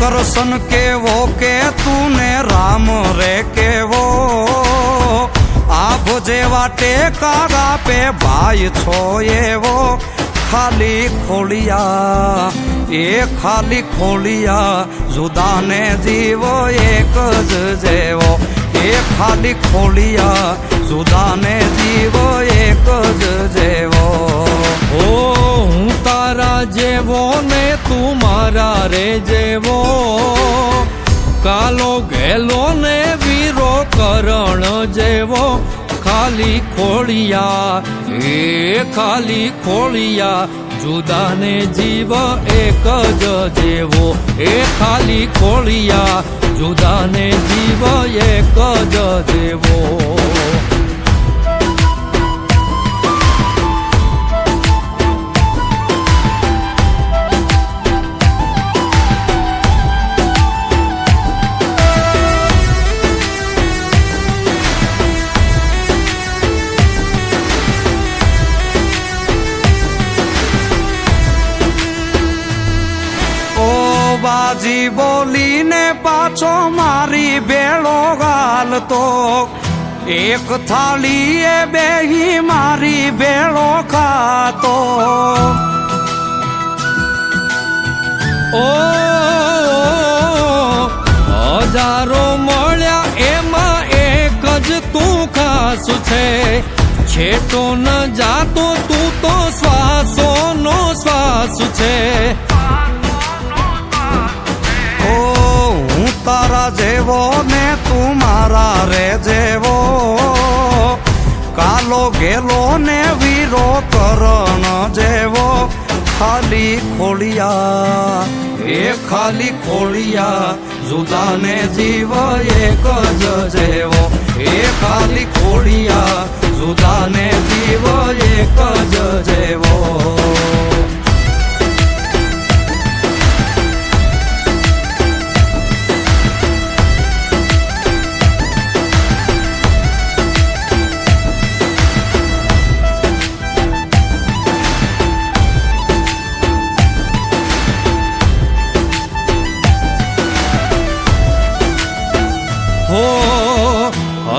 કરશન કેવો કે તુને રામ રે કેવો આભ જેવા ટેકા આપે ભાઈ છો એવો ખાલી ખોલિયા એ ખાલી ખોલિયા જુદાને જીવો એક જ જેવો એ ખાલી ખોલિયા જુદાને જીવો એક જ જેવો ઓ હું તારા જેવો ને તું મારા રે જેવો કાલો ગેલો ને વીરો કરણ જેવો ખાલી ખોળિયા એ ખાલી ખોળિયા જુદાને જીવ એક જ જેવો એ ખાલી ખોળિયા જુદાને જીવ એક જ જેવો બાજી બોલીને પાછો મારી બેળો ગાલતો એક થાળીએ બેહી મારી બેળો ખાતો ઓ હજારો મળ્યા એમાં એક જ તું ખાસ છે છેટો ન જાતો તું તો શ્વાસો નો શ્વાસ છે તારા જેવો ને તું મારા રે જેવો કાલો ગેલો ને વીરો કરણ જેવો ખાલી ખોલિયા એ ખાલી ખોલિયા જુદાને જીવ એક જ જેવો એ ખાલી ખોલિયા જુદાને જીવ એક જ જેવો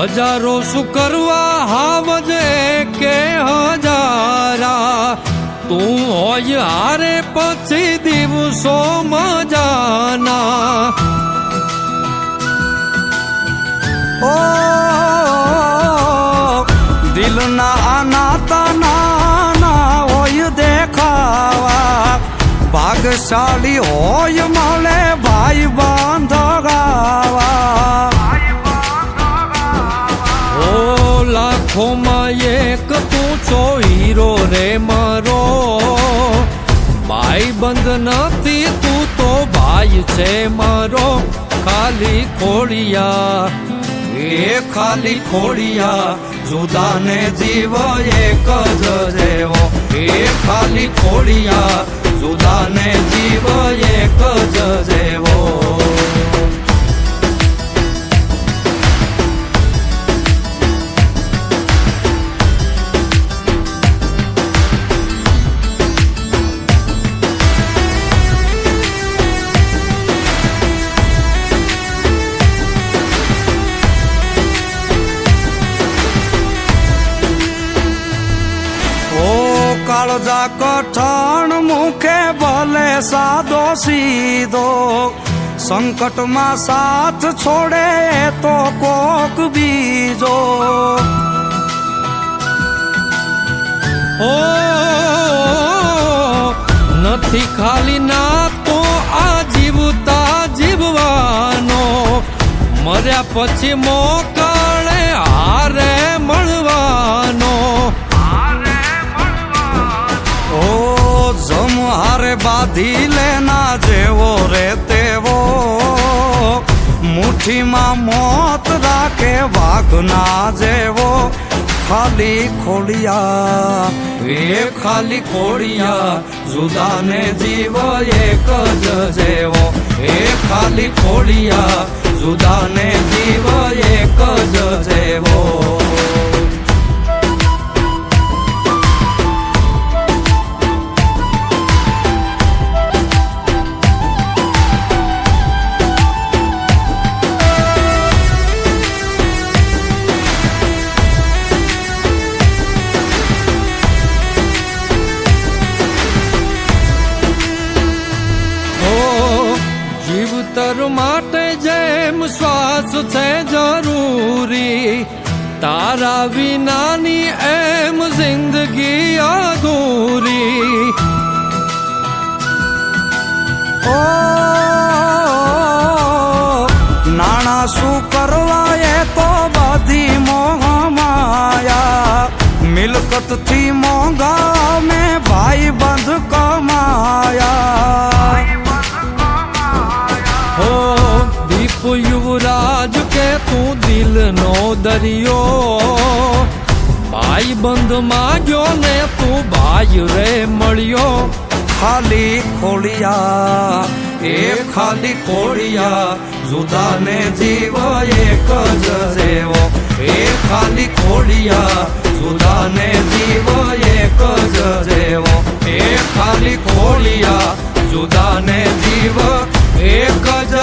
હજારો શું કરવા હાવજ કે હજારા તું હોય હારે પછી દિવસો મજાના ઓ દિલના આનાતા નાના હોય દેખાવા ભાગશાળી હોય મળે ભાઈ બાંધગાવા લાખોમાં એક તું છો હીરો રે મારો ભાઈ બંધ નથી તું તો ભાઈ છે મારો ખાલી ખોળિયા એ ખાલી ખોળિયા જુદાને જીવ એક જ જેવો એ ખાલી ખોળિયા જુદાને જીવ એક જ જેવો કાળજા કઠણ મુખે ભલે સાદો સીધો સંકટમાં સાથ છોડે તો કોક બીજો ઓ નથી ખાલી ના તો આ જીવતા જીવવાનો મર્યા પછી મોકળે હારે મળવાનો હારે બાંધી લેના જેવો રે તેવો મુઠ્ઠીમાં મોત રાખે વાઘના જેવો ખાલી ખોલિયા એ ખાલી ખોલિયા જુદાને જીવ એક જ જેવો એ ખાલી ખોલિયા જુદાને જીવ એક જ જેવો તારા વિનાની એમ જિંદગી અધૂરી. ઓ નાણા શું કરવા એ તો બધી મોહ માયા, મિલકત થી મોંઘા મેં ભાઈ બંધ કમાયા. હો દીપ યુવરાજ કે તું દિલનો દરિયો, ભાઈ બંધ માગ્યો ને તું ભાઈ રે મળ્યો. ખાલી ખોડિયા એ ખાલી ખોડિયા, જુદા ને જીવ એક જ જેવો. એ ખાલી ખોડિયા જુદા ને જીવ એક જ જેવો. એ ખાલી ખોડિયા જુદા ને જીવ એક જ